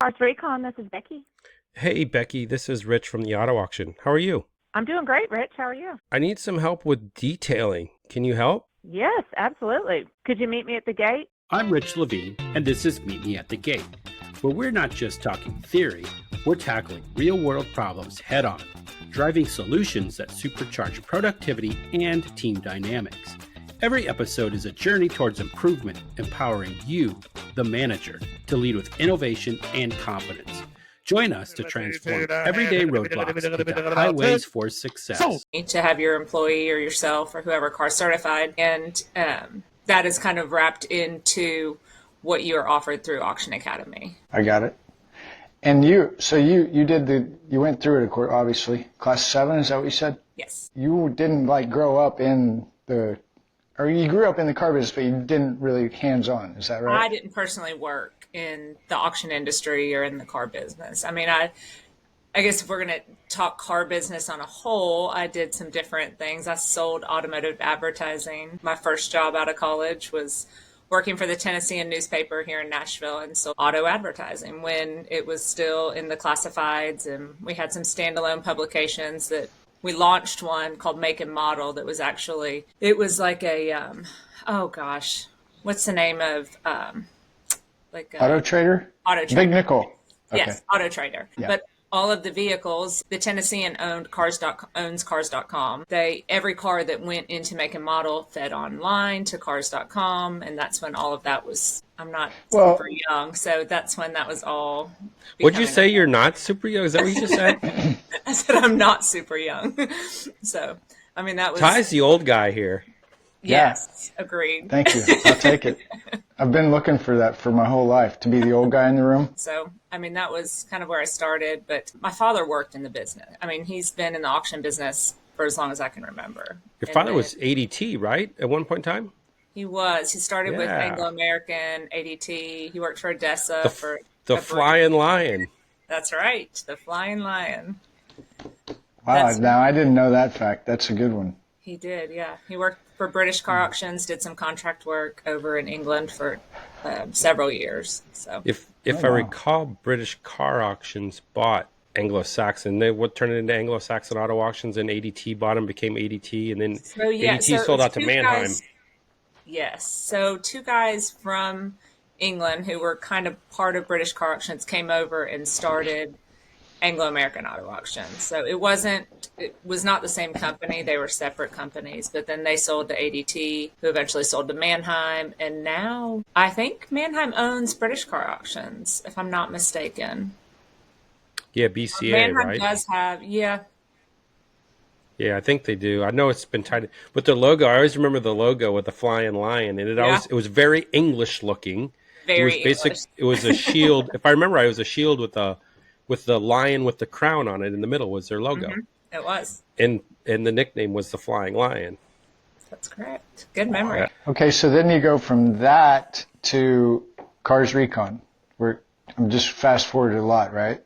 Cars Recon, this is Becky. Hey, Becky, this is Rich from the auto auction. How are you? I'm doing great, Rich. How are you? I need some help with detailing. Can you help? Yes, absolutely. Could you meet me at the gate? I'm Rich Levine, and this is Meet Me at the Gate, where we're not just talking theory, we're tackling real-world problems head-on, driving solutions that supercharge productivity and team dynamics. Every episode is a journey towards improvement, empowering you, the manager, to lead with innovation and confidence. Join us to transform everyday roadblocks into highways for success. You need to have your employee or yourself or whoever car certified, and that is kind of wrapped into what you are offered through Auction Academy. I got it. And you went through it, obviously. Class 7, is that what you said? Yes. You didn't grow up in you grew up in the car business, but you didn't really hands-on, is that right? I didn't personally work in the auction industry or in the car business. I mean, I guess if we're going to talk car business on a whole, I did some different things. I sold automotive advertising. My first job out of college was working for the Tennessean newspaper here in Nashville and sold auto advertising when it was still in the classifieds. And we had some standalone publications that we launched one called Make and Model that was actually, it was like a, what's the name of, Auto Trader? Auto Trader. Big Nickel. Okay. Yes, Auto Trader. Yeah. But all of the vehicles, the Tennessean owns Cars.com. Every car that went into Make and Model fed online to Cars.com, and that's when all of that was. I'm not super young, so that's when that was all. Would you say you're not super young? Is that what you just said? I said I'm not super young. So, I mean, that was. Ty's the old guy here. Yes, agreed. Thank you. I'll take it. I've been looking for that for my whole life, to be the old guy in the room. So, I mean, that was kind of where I started. But my father worked in the business. I mean, he's been in the auction business for as long as I can remember. Your father was ADT, right? At one point in time? He was. He started with Anglo-American, ADT. He worked for Odessa for the Flying Lion. That's right. The Flying Lion. Wow. Now, I didn't know that fact. That's a good one. He did, yeah. He worked for British Car Auctions, did some contract work over in England for several years. So, if I recall, British Car Auctions bought Anglo-Saxon. They would turn it into Anglo-Saxon Auto Auctions, and ADT bought them, became ADT, and then ADT sold out to Mannheim. Yes. So two guys from England who were kind of part of British Car Auctions came over and started Anglo-American Auto Auctions. So it was not the same company. They were separate companies, but then they sold to ADT, who eventually sold to Mannheim. And now I think Mannheim owns British Car Auctions, if I'm not mistaken. Yeah, BCA, Mannheim right? does have, yeah. Yeah, I think they do. I know it's been tied with their logo. I always remember the logo with the flying lion, and it was very English looking. Very English. It was a shield. If I remember right, it was a shield with the lion with the crown on it in the middle was their logo. Mm-hmm. It was. And the nickname was the Flying Lion. That's correct. Good memory. Okay, so then you go from that to Cars Recon. I'm just fast forwarded a lot, right?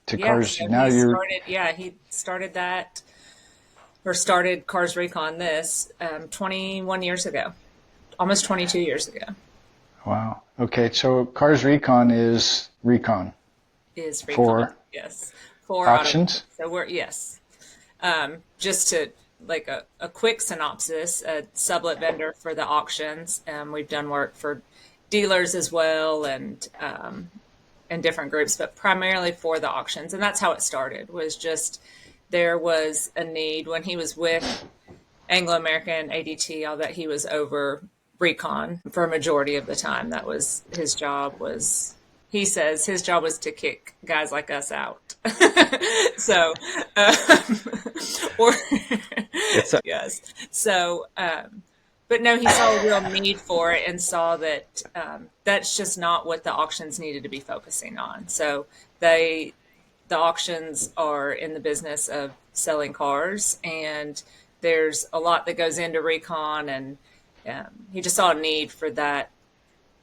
To Cars. So now he started that, or started Cars Recon 21 years ago, almost 22 years ago. Wow. Okay, so Cars Recon is Recon. Is Recon. For yes. For auctions? Just to a quick synopsis, a sublet vendor for the auctions. We've done work for dealers as well and different groups, but primarily for the auctions. And that's how it started, was just there was a need when he was with Anglo-American ADT, all that he was over Recon for a majority of the time. That was his job was, he says his job was to kick guys like us out. So, yes. So, but no, he saw a real need for it and saw that that's just not what the auctions needed to be focusing on. So the auctions are in the business of selling cars, and there's a lot that goes into Recon, and he just saw a need for that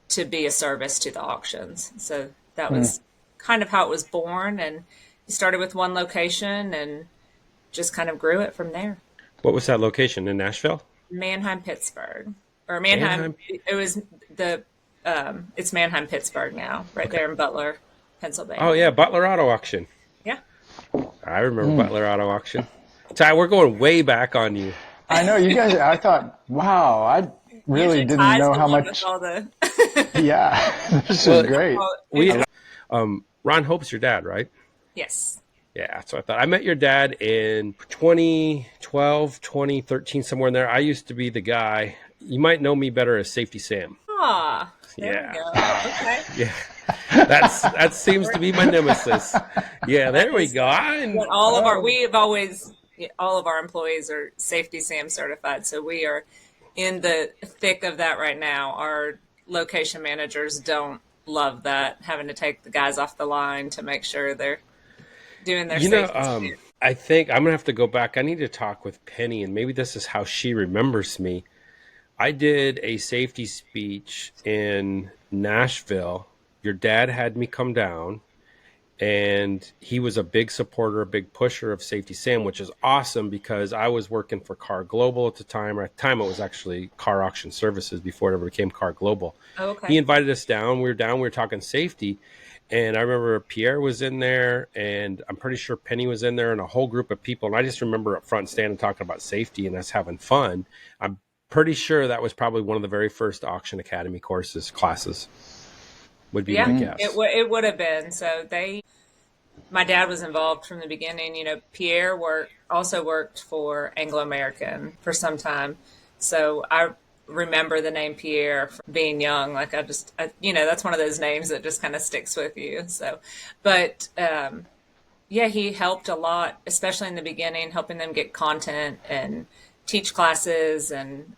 to be a service to the auctions. So that was kind of how it was born, and he started with one location and just kind of grew it from there. What was that location in Nashville? Mannheim, Pittsburgh, or Mannheim. It was it's Mannheim, Pittsburgh now, right there in Butler, Pennsylvania. Oh yeah, Butler Auto Auction. Yeah. I remember Butler Auto Auction. Ty, we're going way back on you. I know you guys. I thought, wow, I really Usually didn't Ty's know the how one much. with all the Yeah, this is great. Ron Hope's your dad, right? Yes. Yeah, that's what I thought. I met your dad in 2012, 2013, somewhere in there. I used to be the guy. You might know me better as Safety Sam. Ah, there Yeah. we go. Okay. Yeah, that seems to be my nemesis. Yeah, there we go. But all of our employees are Safety SAM certified, so we are in the thick of that right now. Our location managers don't love that, having to take the guys off the line to make sure they're doing their safety. I think I'm gonna have to go back. I need to talk with Penny, and maybe this is how she remembers me. I did a safety speech in Nashville. Your dad had me come down, and he was a big supporter, a big pusher of Safety Sam, which is awesome because I was working for Car Global at the time. At the time, it was actually Car Auction Services before it ever became Car Global. Oh, okay. He invited us down. We were talking safety. And I remember Pierre was in there, and I'm pretty sure Penny was in there, and a whole group of people. And I just remember up front standing talking about safety and us having fun. I'm pretty sure that was probably one of the very first Auction Academy classes. Would be my guess. It would have been. So my dad was involved from the beginning. Pierre also worked for Anglo American for some time. So I remember the name Pierre from being young. Like that's one of those names that just kind of sticks with you. So, but he helped a lot, especially in the beginning, helping them get content and teach classes and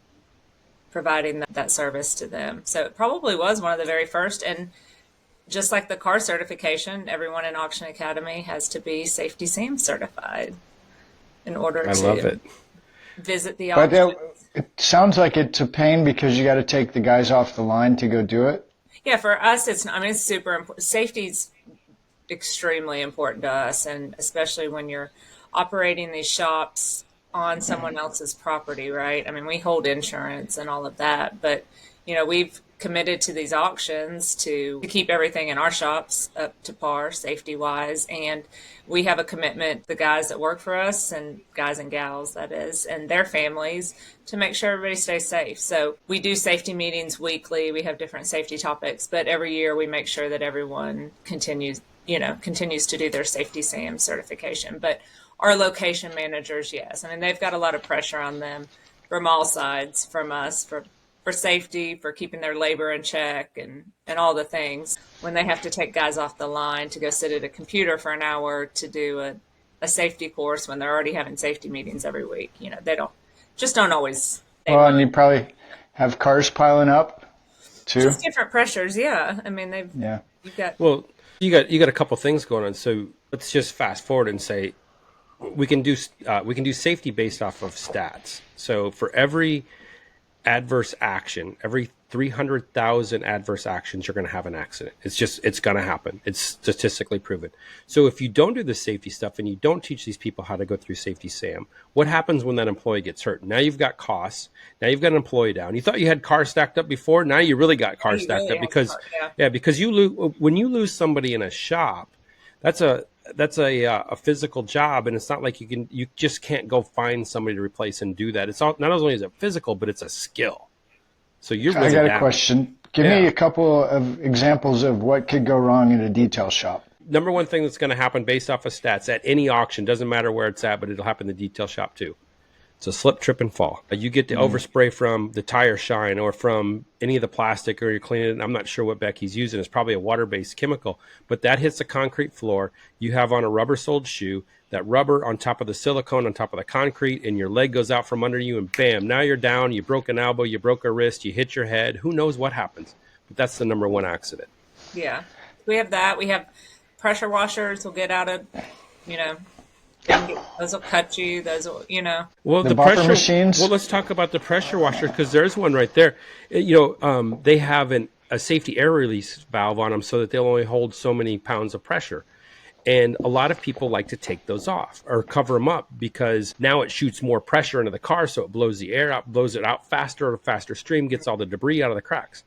providing that service to them. So it probably was one of the very first. And just like the car certification, everyone in Auction Academy has to be Safety SAM certified in order to visit the auction. But it sounds like it's a pain because you got to take the guys off the line to go do it. Yeah, for us, it's super important. Safety's extremely important to us, and especially when you're operating these shops on someone else's property, right? I mean, we hold insurance and all of that, but we've committed to these auctions to keep everything in our shops up to par safety wise, and we have a commitment, the guys that work for us and guys and gals that is, and their families, to make sure everybody stays safe. So we do safety meetings weekly. We have different safety topics, but every year we make sure that everyone continues to do their Safety SAM certification. But our location managers, yes. I mean, they've got a lot of pressure on them from all sides, from us, for safety, for keeping their labor in check and all the things. When they have to take guys off the line to go sit at a computer for an hour to do a safety course when they're already having safety meetings every week, they don't always. Well, and you probably have cars piling up too. Just different pressures, yeah. I mean, you got a couple things going on. So let's just fast forward and say we can do safety based off of stats. So for every adverse action, every 300,000 adverse actions, you're going to have an accident. It's going to happen. It's statistically proven. So if you don't do the safety stuff and you don't teach these people how to go through Safety SAM, what happens when that employee gets hurt? Now you've got costs. Now you've got an employee down. You thought you had cars stacked up before. Now you really got cars stacked up because when you lose somebody in a shop, that's a physical job, and it's not like you just can't go find somebody to replace and do that. It's not only is it physical, but it's a skill. So I got a question. Give me a couple of examples of what could go wrong in a detail shop. Number one thing that's going to happen based off of stats at any auction, doesn't matter where it's at, but it'll happen in the detail shop too. It's a slip, trip, and fall. You get to overspray from the tire shine or from any of the plastic, or you're cleaning it. I'm not sure what Becky's using. It's probably a water-based chemical, but that hits the concrete floor. You have on a rubber-soled shoe, that rubber on top of the silicone, on top of the concrete, and your leg goes out from under you, and bam, now you're down. You broke an elbow, you broke a wrist, you hit your head. Who knows what happens? But that's the number one accident. Yeah, we have that. We have pressure washers will get out of, those will cut you. Those will, Well, the buffer pressure machines. Well, let's talk about the pressure washer because there's one right there. They have a safety air release valve on them so that they'll only hold so many pounds of pressure. And a lot of people like to take those off or cover them up because now it shoots more pressure into the car, so it blows the air out, blows it out faster, a faster stream, gets all the debris out of the cracks.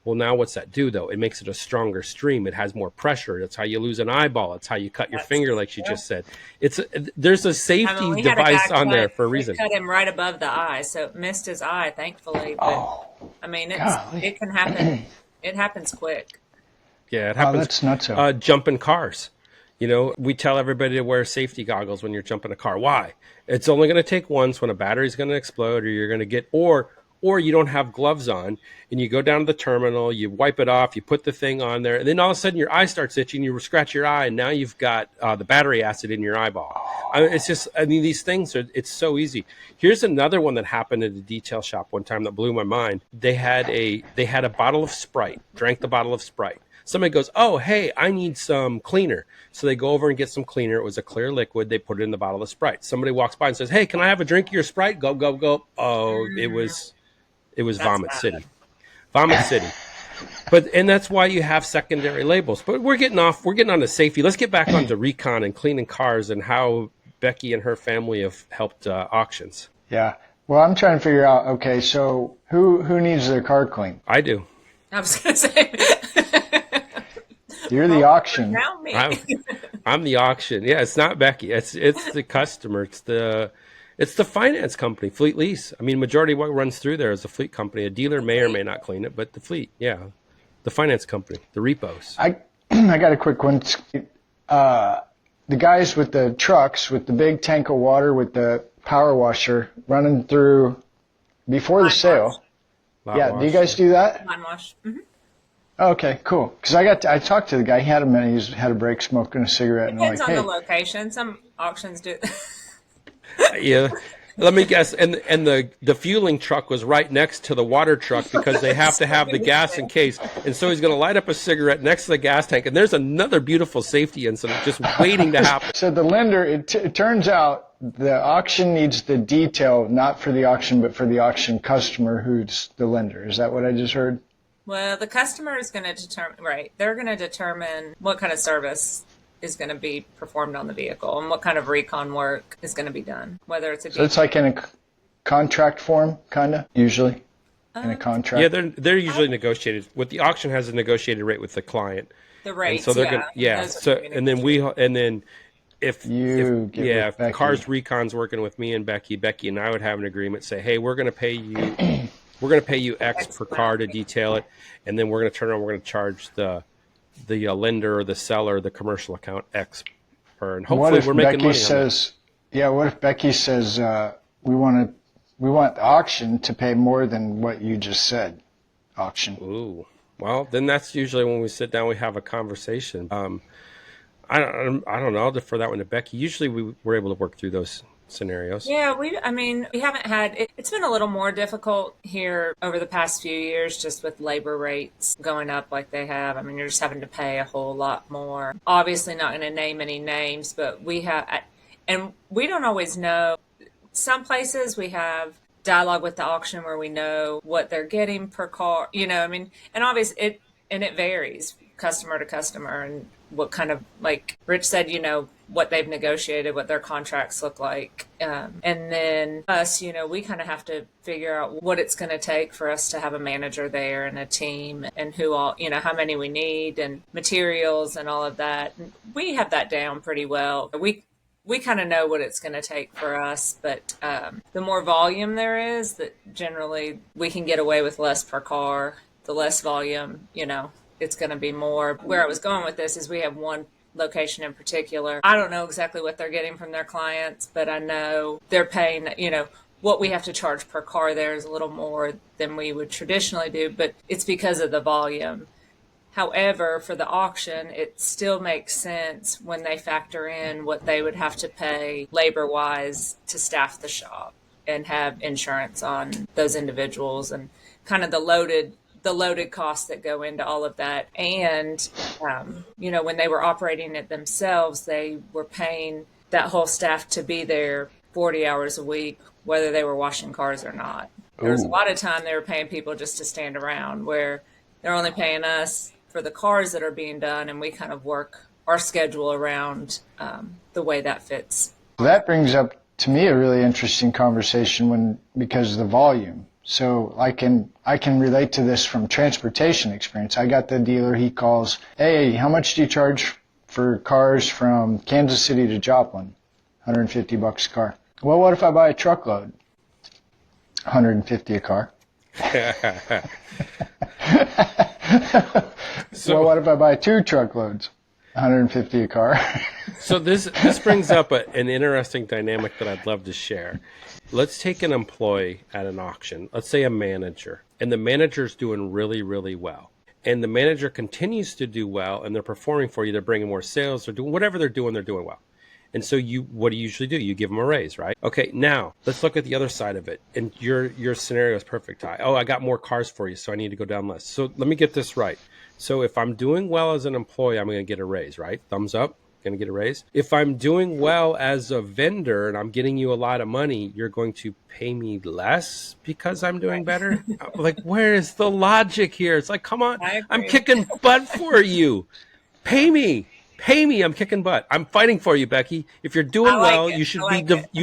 Well, now what's that do, though? It makes it a stronger stream. It has more pressure. That's how you lose an eyeball. It's how you cut your finger, like she just said. There's a safety we had a device guy on there for a we reason. cut him right above the eye, so it missed his eye, thankfully. But I mean, it can happen. It happens quick. Yeah, it happens. That's nuts. Jumping cars. You know, we tell everybody to wear safety goggles when you're jumping a car. Why? It's only going to take once when a battery's going to explode, or you're going to get, or you don't have gloves on, and you go down to the terminal, you wipe it off, you put the thing on there, and then all of a sudden your eye starts itching, you scratch your eye, and now you've got the battery acid in your eyeball. These things it's so easy. Here's another one that happened at a detail shop one time that blew my mind. They had a bottle of Sprite, drank the bottle of Sprite. Somebody goes, oh, hey, I need some cleaner. So they go over and get some cleaner. It was a clear liquid. They put it in the bottle of Sprite. Somebody walks by and says, hey, can I have a drink of your Sprite? Go, go, go. Oh, it was Vomit City. Vomit City. And that's why you have secondary labels. But we're getting on to safety. Let's get back onto Recon and cleaning cars and how Becky and her family have helped auctions. Yeah. Well, I'm trying to figure out, okay, so who needs their car cleaned? I do. I was going to say. You're the auction. Now me. I'm the auction. Yeah, it's not Becky. It's the customer. It's the finance company, Fleet Lease. I mean, majority of what runs through there is a fleet company. A dealer may or may not clean it, but the fleet, yeah, the finance company, the repos. I got a quick one. The guys with the trucks with the big tank of water with the power washer running through before the sale. Yeah, do you guys do that? Line wash. Mm-hmm. Okay, cool. Because I talked to the guy. He had a minute. He had a break smoking a cigarette. Depends and on the location. Some auctions do. Yeah. Let me guess. And the fueling truck was right next to the water truck because they have to have the gas in case. And so he's going to light up a cigarette next to the gas tank. And there's another beautiful safety incident just waiting to happen. So the lender, it turns out the auction needs the detail, not for the auction, but for the auction customer who's the lender. Is that what I just heard? Well, the customer is going to determine, right? They're going to determine what kind of service is going to be performed on the vehicle and what kind of recon work is going to be done, whether it's a. So it's like in a contract form, kind of, usually, in a contract. Yeah, they're usually negotiated. What the auction has a negotiated rate with the client. The rates, so they're if Cars Recon's working with me and Becky and I would have an agreement, say, hey, we're going to pay you. We're going to pay you X per car to detail it, and then we're going to turn around. We're going to charge the lender or the seller, the commercial account, X per. And hopefully, we're making money. What if Becky says we want the auction to pay more than what you just said? Auction. Ooh, well, then that's usually when we sit down, we have a conversation. I don't know. I'll defer that one to Becky. Usually, we're able to work through those scenarios. Yeah, we haven't had it's been a little more difficult here over the past few years, just with labor rates going up like they have. I mean, you're just having to pay a whole lot more. Obviously not going to name any names, but we have, and we don't always know. Some places we have dialogue with the auction where we know what they're getting per car, and obviously it varies customer to customer and what kind of, like Rich said, what they've negotiated, what their contracts look like. And then us, we kind of have to figure out what it's going to take for us to have a manager there and a team and who all, how many we need and materials and all of that. And we have that down pretty well. We kind of know what it's going to take for us, but the more volume there is, that generally we can get away with less per car. The less volume, it's going to be more. Where I was going with this is we have one location in particular. I don't know exactly what they're getting from their clients, but I know they're paying, what we have to charge per car there is a little more than we would traditionally do, but it's because of the volume. However, for the auction, it still makes sense when they factor in what they would have to pay labor-wise to staff the shop and have insurance on those individuals and kind of the loaded costs that go into all of that. And, when they were operating it themselves, they were paying that whole staff to be there 40 hours a week, whether they were washing cars or not. There was a lot of time they were paying people just to stand around, where they're only paying us for the cars that are being done, and we kind of work our schedule around the way that fits. That brings up, to me, a really interesting conversation because of the volume. So I can relate to this from transportation experience. I got the dealer, he calls, hey, how much do you charge for cars from Kansas City to Joplin? $150 a car. Well, what if I buy a truckload? $150 a car. Well, what if I buy 2 truckloads? $150 a car. So this brings up an interesting dynamic that I'd love to share. Let's take an employee at an auction, let's say a manager, and the manager's doing really, really well. And the manager continues to do well, and they're performing for you, they're bringing more sales, they're doing whatever they're doing well. And so what do you usually do? You give them a raise, right? Okay, now let's look at the other side of it. And your scenario is perfect, Ty. Oh, I got more cars for you, so I need to go down less. So let me get this right. So if I'm doing well as an employee, I'm going to get a raise, right? Thumbs up, going to get a raise. If I'm doing well as a vendor and I'm getting you a lot of money, you're going to pay me less because I'm doing better? Like, where is the logic here? It's like, come on, I'm kicking butt for you. Pay me. I'm kicking butt. I'm fighting for you, Becky. If you're doing well, you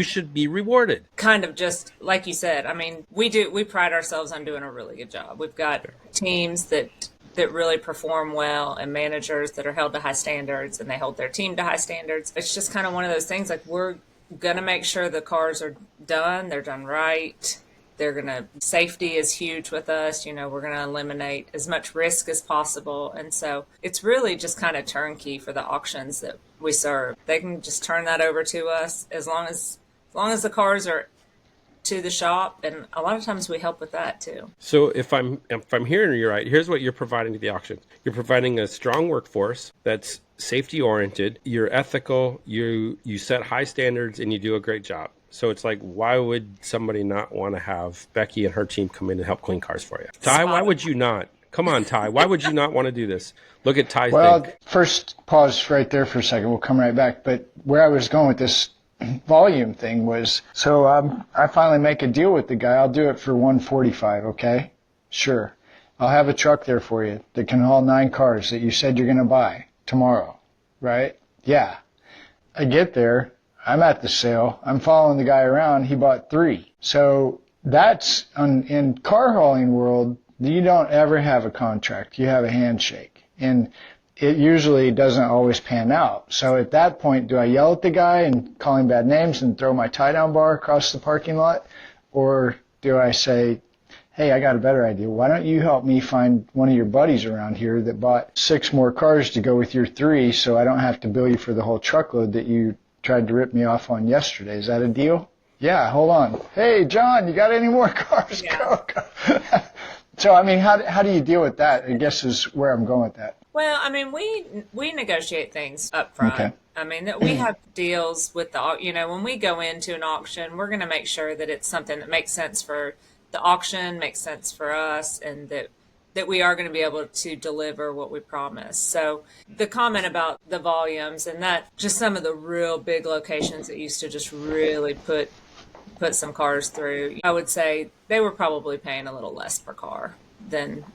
should be rewarded. Kind of just like you said. I mean, we pride ourselves on doing a really good job. We've got teams that really perform well and managers that are held to high standards and they hold their team to high standards. It's just kind of one of those things, like, we're going to make sure the cars are done. They're done right. Safety is huge with us. We're going to eliminate as much risk as possible. And so it's really just kind of turnkey for the auctions that we serve. They can just turn that over to us as long as the cars are to the shop. And a lot of times we help with that too. So if I'm hearing you right, here's what you're providing to the auction. You're providing a strong workforce that's safety oriented. You're ethical. You set high standards and you do a great job. So it's like, why would somebody not want to have Becky and her team come in and help clean cars for you? Ty, why would you not? Come on, Ty. Why would you not want to do this? Look at Ty's thing. First, pause right there for a second. We'll come right back. But where I was going with this volume thing was, so I finally make a deal with the guy. I'll do it for $145, okay? Sure. I'll have a truck there for you that can haul 9 cars that you said you're going to buy tomorrow, right? Yeah. I get there. I'm at the sale. I'm following the guy around. He bought 3. So that's in car hauling world, you don't ever have a contract. You have a handshake. And it usually doesn't always pan out. So at that point, do I yell at the guy and call him bad names and throw my tie-down bar across the parking lot? Or do I say, hey, I got a better idea. Why don't you help me find one of your buddies around here that bought 6 more cars to go with your 3 so I don't have to bill you for the whole truckload that you tried to rip me off on yesterday. Is that a deal? Yeah, hold on. Hey, John, you got any more cars? Yeah. Go. So, I mean, how do you deal with that, I guess, is where I'm going with that. Well, I mean, we negotiate things up front. Okay. I mean, we have deals with when we go into an auction, we're going to make sure that it's something that makes sense for the auction, makes sense for us, and that we are going to be able to deliver what we promise. So the comment about the volumes and that just some of the real big locations that used to just really put some cars through, I would say they were probably paying a little less per car than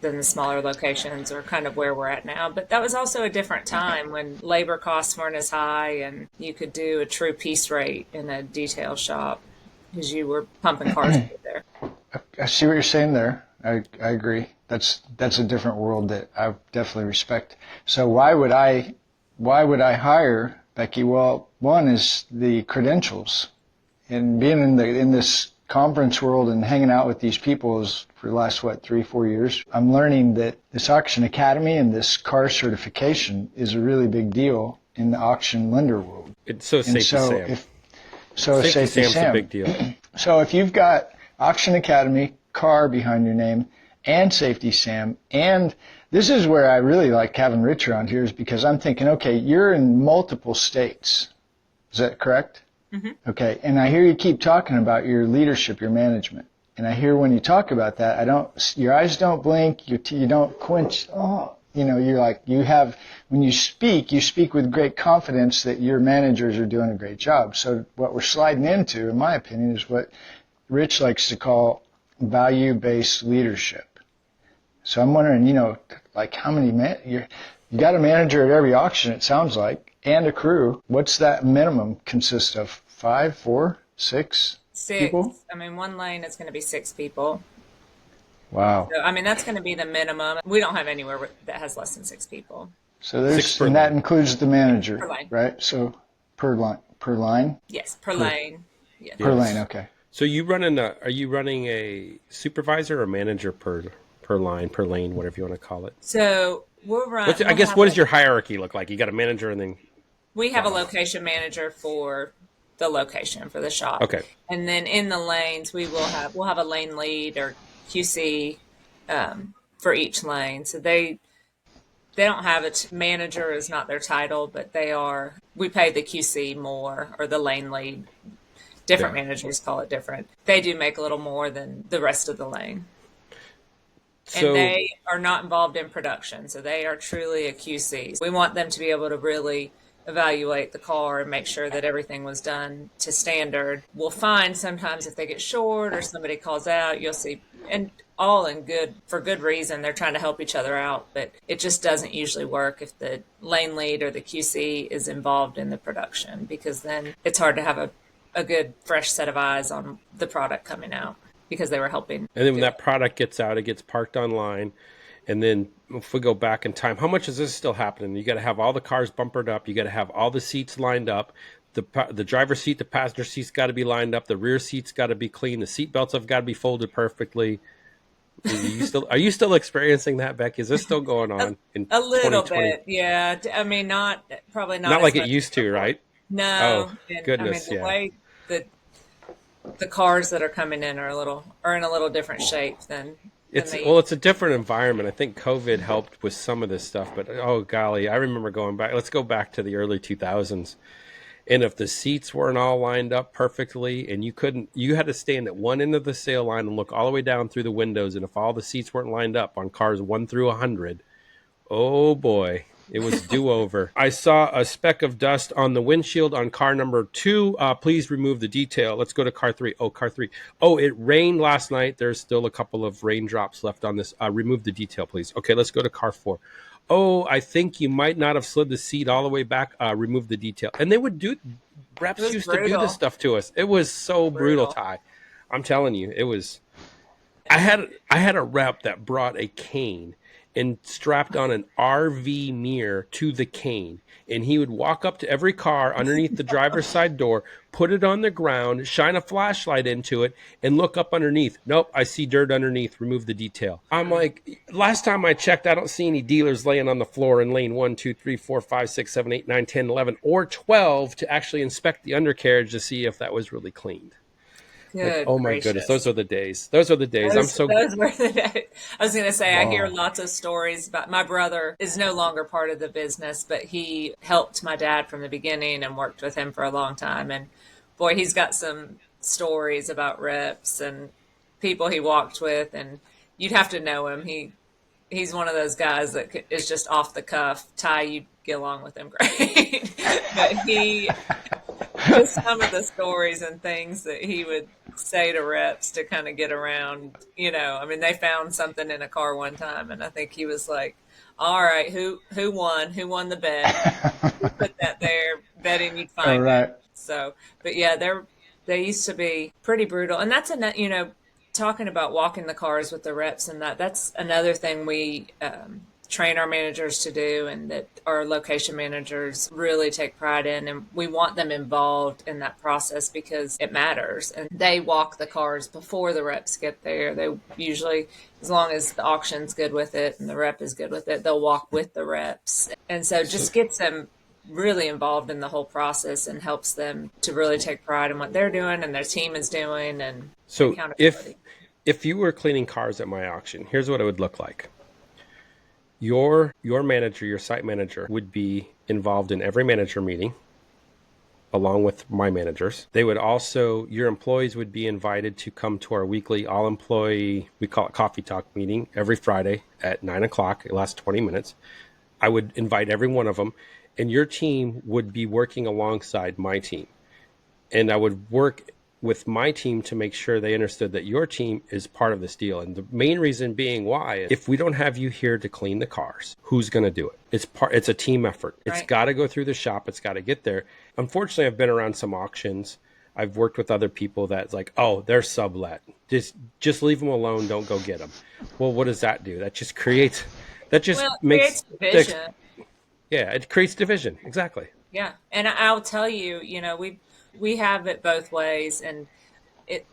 the smaller locations, or kind of where we're at now. But that was also a different time when labor costs weren't as high and you could do a true piece rate in a detail shop because you were pumping cars through there. I see what you're saying there. I agree. That's a different world that I definitely respect. So why would I hire Becky? Well, one is the credentials, and being in this conference world and hanging out with these people is for the last 3-4 years. I'm learning that this auction academy and this car certification is a really big deal in the auction lender world. It's so Safety Sam. Safety Sam's a big deal. So if you've got auction academy, car behind your name, and Safety Sam, and this is where I really like having Rich around here, is because I'm thinking, okay, you're in multiple states. Is that correct? Mm-hmm. Okay, and I hear you keep talking about your leadership, your management, and I hear when you talk about that, your eyes don't blink, you don't quench. Oh, you're like, when you speak with great confidence that your managers are doing a great job. So what we're sliding into, in my opinion, is what Rich likes to call value-based leadership. So I'm wondering, like how many you got a manager at every auction, it sounds like, and a crew. What's that minimum consist of? 5, 4, 6? people? I mean, one lane is going to be 6 people. Wow. So, I mean, that's going to be the minimum. We don't have anywhere that has less than 6 people. So there's, 6 per and that lane. includes the manager, Per lane. right? So per line? Yes, per lane. Yeah. Per lane, okay. So are you running a supervisor or manager per line, per lane, whatever you want to call it? So we'll run. I guess what does your hierarchy look like? You got a manager and then We have a location manager for the location for the shop. Okay. And then in the lanes, we'll have a lane lead or QC for each lane. So they don't have manager is not their title, but we pay the QC more, or the lane lead. Different managers call it different. They do make a little more than the rest of the lane. So, and they are not involved in production. So they are truly a QC. We want them to be able to really evaluate the car and make sure that everything was done to standard. We'll find sometimes if they get short or somebody calls out, you'll see, and all for good reason. They're trying to help each other out, but it just doesn't usually work if the lane lead or the QC is involved in the production, because then it's hard to have a good fresh set of eyes on the product coming out because they were helping. And then when that product gets out, it gets parked online. And then if we go back in time, how much is this still happening? You got to have all the cars bumpered up. You got to have all the seats lined up. The driver's seat, the passenger seat's got to be lined up. The rear seat's got to be clean. The seat belts have got to be folded perfectly. Are you still experiencing that, Becky? Is this still going on in a little 2020? bit? Yeah. I mean, probably not Not as like much it used to, right? No. Oh, And, goodness, I mean, yeah. the way the cars that are coming in are in a little different shape than It's a different environment. I think COVID helped with some of this stuff, but oh golly, I remember going back. Let's go back to the early 2000s. And if the seats weren't all lined up perfectly and you had to stand at one end of the sale line and look all the way down through the windows. And if all the seats weren't lined up on cars 1 through 100, oh boy, it was do-over. I saw a speck of dust on the windshield on car number 2. Please remove the detail. Let's go to car 3. Oh, car 3. Oh, it rained last night. There's still a couple of raindrops left on this. Remove the detail, please. Okay, let's go to car 4. Oh, I think you might not have slid the seat all the way back. Remove the detail. And they would reps used to do this stuff to us. It was so brutal, Ty. I'm telling you, it was. I had a rep that brought a cane and strapped on an RV mirror to the cane. And he would walk up to every car underneath the driver's side door, put it on the ground, shine a flashlight into it, and look up underneath. Nope, I see dirt underneath. Remove the detail. I'm like, last time I checked, I don't see any dealers laying on the floor in lane 1, 2, 3, 4, 5, 6, 7, 8, 9, 10, 11, or 12 to actually inspect the undercarriage to see if that was really cleaned. Good. Oh my goodness, those are the days. Those are the days. Those were the days. I was going to say, Wow. I hear lots of stories about my brother is no longer part of the business, but he helped my dad from the beginning and worked with him for a long time. And boy, he's got some stories about reps and people he walked with, and you'd have to know him. He's one of those guys that is just off the cuff. Ty, you'd get along with him great. But just some of the stories and things that he would say to reps to kind of get around, I mean, they found something in a car one time, and I think he was like, all right, who won the bet? Put that there, betting you'd find All right. it. So, but yeah, they used to be pretty brutal. And that's talking about walking the cars with the reps, and that's another thing we train our managers to do, and that our location managers really take pride in, and we want them involved in that process because it matters. And they walk the cars before the reps get there. They usually, as long as the auction's good with it and the rep is good with it, they'll walk with the reps. And so just gets them really involved in the whole process and helps them to really take pride in what they're doing and their team is doing. And so accountability. if you were cleaning cars at my auction, here's what it would look like. Your manager, your site manager, would be involved in every manager meeting, along with my managers. Your employees would be invited to come to our weekly all-employee, we call it coffee talk meeting, every Friday at 9 o'clock. It lasts 20 minutes. I would invite every one of them, and your team would be working alongside my team. And I would work with my team to make sure they understood that your team is part of this deal. And the main reason being why, if we don't have you here to clean the cars, who's going to do it? It's a team effort. It's got to go through the shop. It's got to get there. Unfortunately, I've been around some auctions I've worked with other people that's like, oh, they're sublet. Just leave them alone. Don't go get them. Well, what does that do? That just creates, that just Well, it makes, creates division. yeah, it creates division. Exactly. Yeah, and I'll tell you, we have it both ways, and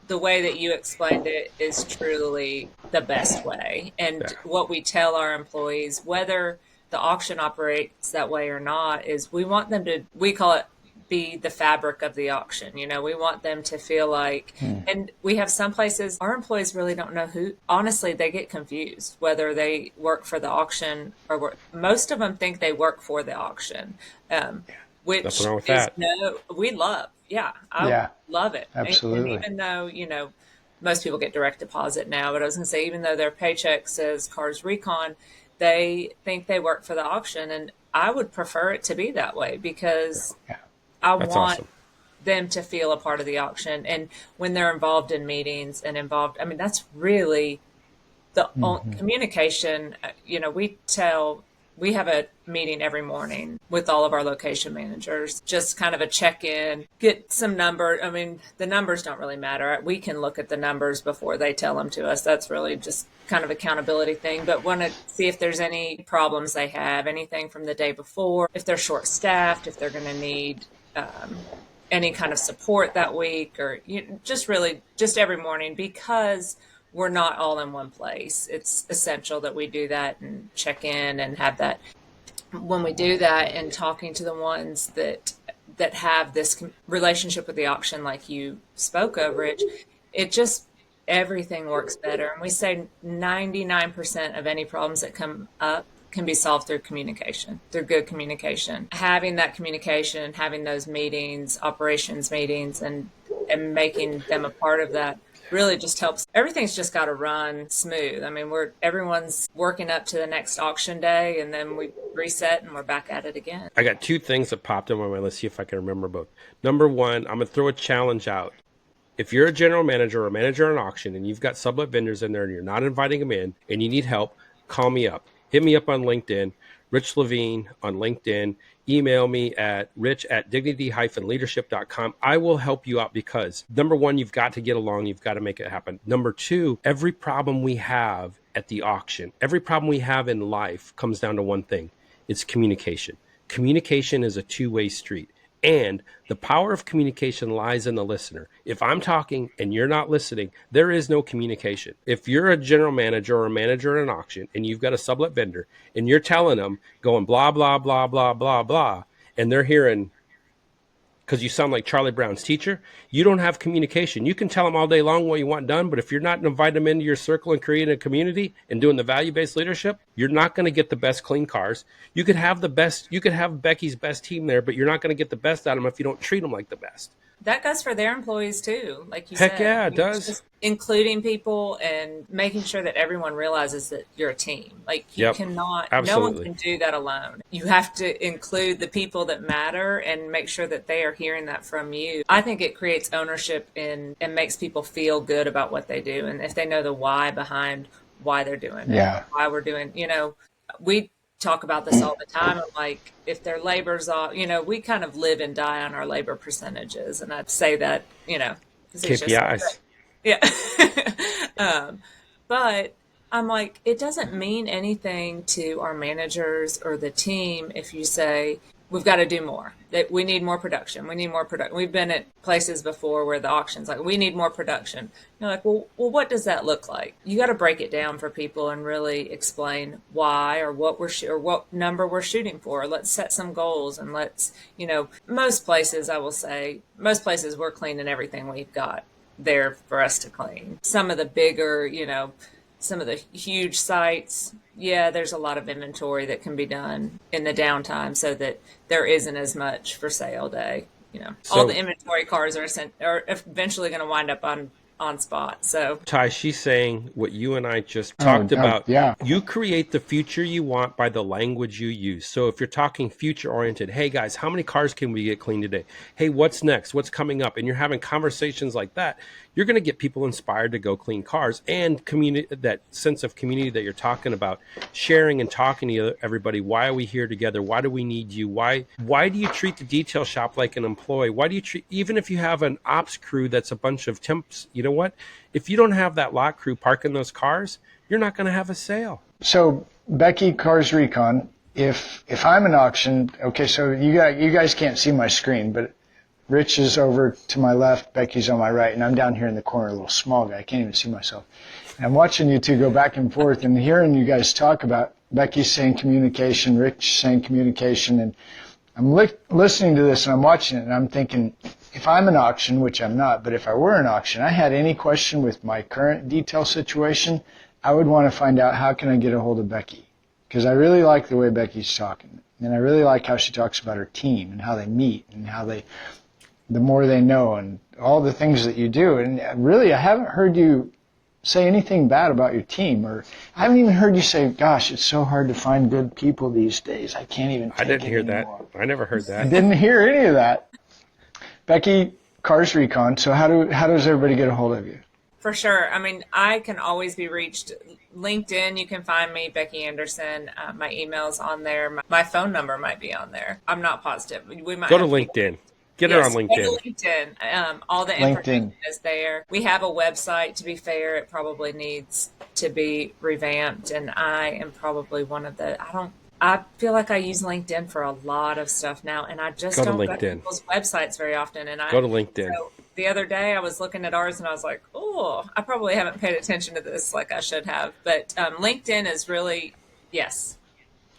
the way that you explained it is truly the best way. And Yeah. what we tell our employees, whether the auction operates that way or not, is we want them to, we call it, be the fabric of the auction. We want them to feel like, and we have some places our employees really don't know who, honestly, they get confused whether they work for the auction or most of them think they work for the auction. Which Nothing wrong with is that. we love. Yeah, Yeah, love it. absolutely. And even though, most people get direct deposit now, but I was going to say, even though their paycheck says Cars Recon, they think they work for the auction. And I would prefer it to be that way because I That's want awesome. them to feel a part of the auction. And when they're involved in meetings and I mean, that's really the communication. We have a meeting every morning with all of our location managers, just kind of a check-in, get some number. I mean, the numbers don't really matter. We can look at the numbers before they tell them to us. That's really just kind of accountability thing, but want to see if there's any problems they have, anything from the day before, if they're short-staffed, if they're going to need any kind of support that week, or just every morning, because we're not all in one place. It's essential that we do that and check in and have that. When we do that and talking to the ones that have this relationship with the auction, like you spoke of, Rich, it just, everything works better. And we say 99% of any problems that come up can be solved through communication, through good communication. Having that communication, having those meetings, operations meetings, and making them a part of that really just helps. Everything's just got to run smooth. I mean, everyone's working up to the next auction day, and then we reset and we're back at it again. I got two things that popped in my mind. Let's see if I can remember both. Number one, I'm going to throw a challenge out. If you're a general manager or a manager on an auction and you've got sublet vendors in there and you're not inviting them in and you need help, call me up. Hit me up on LinkedIn, Rich Levine on LinkedIn. Email me at rich@dignity-leadership.com. I will help you out because, number one, you've got to get along. You've got to make it happen. Number two, every problem we have at the auction, every problem we have in life comes down to one thing. It's communication. Communication is a two-way street. And the power of communication lies in the listener. If I'm talking and you're not listening, there is no communication. If you're a general manager or a manager in an auction and you've got a sublet vendor and you're telling them going blah, blah, blah, blah, blah, blah, and they're hearing, because you sound like Charlie Brown's teacher, you don't have communication. You can tell them all day long what you want done, but if you're not inviting them into your circle and creating a community and doing the value-based leadership, you're not going to get the best clean cars. You could have Becky's best team there, but you're not going to get the best out of them if you don't treat them like the best. That goes for their employees too, like you said. Heck yeah, it does. Just including people and making sure that everyone realizes that you're a team. Like you cannot, absolutely. No one can do that alone. You have to include the people that matter and make sure that they are hearing that from you. I think it creates ownership and makes people feel good about what they do. And if they know the why behind why they're doing it, why we're doing, we talk about this all the time. I'm like, if their labor's off, we kind of live and die on our labor percentages. And I'd say that, 'cause it's KPIs. just, but I'm like, it doesn't mean anything to our managers or the team if you say, we've got to do more, that we need more production. We need more production. We've been at places before where the auction's like, we need more production. You're like, well, what does that look like? You got to break it down for people and really explain why or what what number we're shooting for. Let's set some goals and let's, most places, I will say, we're cleaning everything we've got there for us to clean. Some of the bigger, some of the huge sites, there's a lot of inventory that can be done in the downtime so that there isn't as much for sale day. So, all the inventory cars are eventually going to wind up on on spot. So Ty, she's saying what you and I just talked about. Yeah. You create the future you want by the language you use. So if you're talking future oriented, hey guys, how many cars can we get cleaned today? Hey, what's next? What's coming up? And you're having conversations like that, you're going to get people inspired to go clean cars, and that sense of community that you're talking about, sharing and talking to everybody. Why are we here together? Why do we need you? Why do you treat the detail shop like an employee? Why do you treat, even if you have an ops crew that's a bunch of temps, you know what? If you don't have that lot crew parking those cars, you're not going to have a sale. So Becky, Cars Recon, if I'm an auction, okay, so you guys can't see my screen, but Rich is over to my left, Becky's on my right, and I'm down here in the corner, a little small guy. I can't even see myself. And I'm watching you two go back and forth and hearing you guys talk about Becky's saying communication, Rich saying communication, and I'm listening to this and I'm watching it and I'm thinking, if I'm an auction, which I'm not, but if I were an auction, I had any question with my current detail situation, I would want to find out how can I get a hold of Becky, because I really like the way Becky's talking, and I really like how she talks about her team and how they meet and how the more they know and all the things that you do. And really, I haven't heard you say anything bad about your team, or I haven't even heard you say, gosh, it's so hard to find good people these days. I can't even take I didn't it hear anymore. that. I never heard that. I didn't hear any of that. Becky, Cars Recon, so how does everybody get a hold of you? for sure. I mean, I can always be reached. LinkedIn, you can find me, Becky Anderson. My email's on there. My phone number might be on there. I'm not positive. We might go to LinkedIn. Get her on LinkedIn. Go to LinkedIn. All the information is there. We have a website, to be fair. It probably needs to be revamped, and I am probably one of the, I feel like I use LinkedIn for a lot of stuff now, and I just don't go to people's websites very often. And go to LinkedIn. So the other day I was looking at ours and I was like, oh, I probably haven't paid attention to this like I should have. But LinkedIn is really, yes.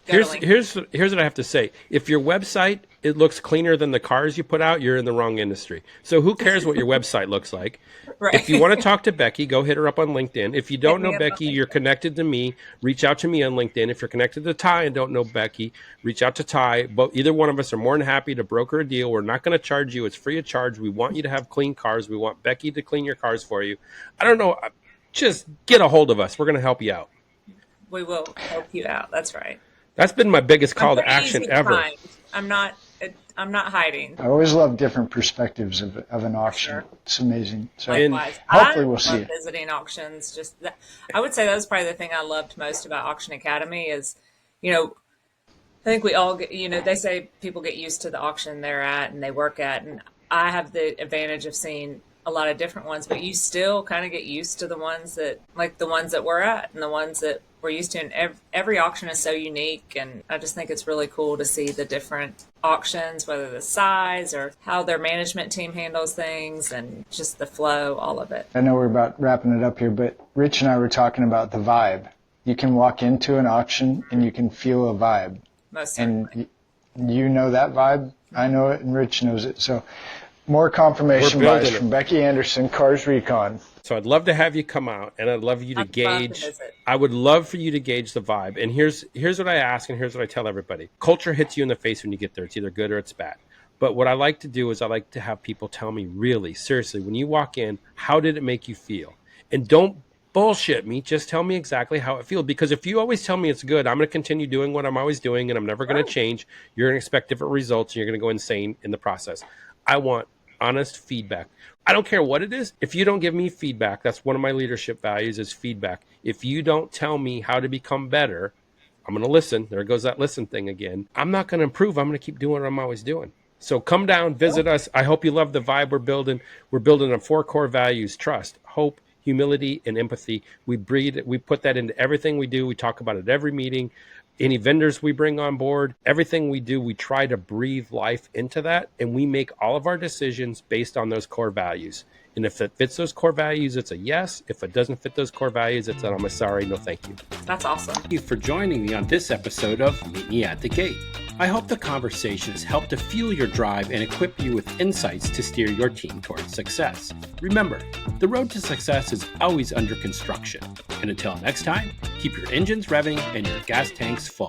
Here's what I have to say. If your website, it looks cleaner than the cars you put out, you're in the wrong industry. So who cares what your website looks like? Right. If you want to talk to Becky, go hit her up on LinkedIn. If you don't know Becky, you're connected to me, reach out to me on LinkedIn. If you're connected to Ty and don't know Becky, reach out to Ty. But either one of us are more than happy to broker a deal. We're not going to charge you. It's free of charge. We want you to have clean cars. We want Becky to clean your cars for you. I don't know. Just get a hold of us. We're going to help you out. We will help you out. That's right. That's been my biggest call to action ever. I'm not hiding. I always love different perspectives of an auction. Sure. It's amazing. So hopefully we'll see it. Visiting auctions, I would say that was probably the thing I loved most about Auction Academy is, I think we all get, they say people get used to the auction they're at and they work at, and I have the advantage of seeing a lot of different ones, but you still kind of get used to the ones that we're at and the ones that we're used to. And every auction is so unique. And I just think it's really cool to see the different auctions, whether the size or how their management team handles things and just the flow, all of it. I know we're about wrapping it up here, but Rich and I were talking about the vibe. You can walk into an auction and you can feel a vibe. Most certainly. And you know that vibe. I know it and Rich knows it. So more confirmation bias from Becky Anderson, Cars Recon. So I'd love to have you come out, and I'd love you to gauge. I would love for you to gauge the vibe. And here's what I ask, and here's what I tell everybody. Culture hits you in the face when you get there. It's either good or it's bad. But what I like to do is I like to have people tell me, really, seriously, when you walk in, how did it make you feel? And don't bullshit me. Just tell me exactly how it feels. Because if you always tell me it's good, I'm going to continue doing what I'm always doing, and I'm never going to change. You're going to expect different results, and you're going to go insane in the process. I want honest feedback. I don't care what it is. If you don't give me feedback, that's one of my leadership values is feedback. If you don't tell me how to become better, I'm going to listen. There goes that listen thing again. I'm not going to improve. I'm going to keep doing what I'm always doing. So come down, visit us. I hope you love the vibe we're building. We're building on 4 core values: trust, hope, humility, and empathy. We put that into everything we do. We talk about it at every meeting. Any vendors we bring on board, everything we do, we try to breathe life into that, and we make all of our decisions based on those core values. And if it fits those core values, it's a yes. If it doesn't fit those core values, it's an I'm a sorry, no thank you. That's awesome. Thank you for joining me on this episode of Meet Me at the Gate. I hope the conversation has helped to fuel your drive and equip you with insights to steer your team towards success. Remember, the road to success is always under construction. And until next time, keep your engines revving and your gas tanks full.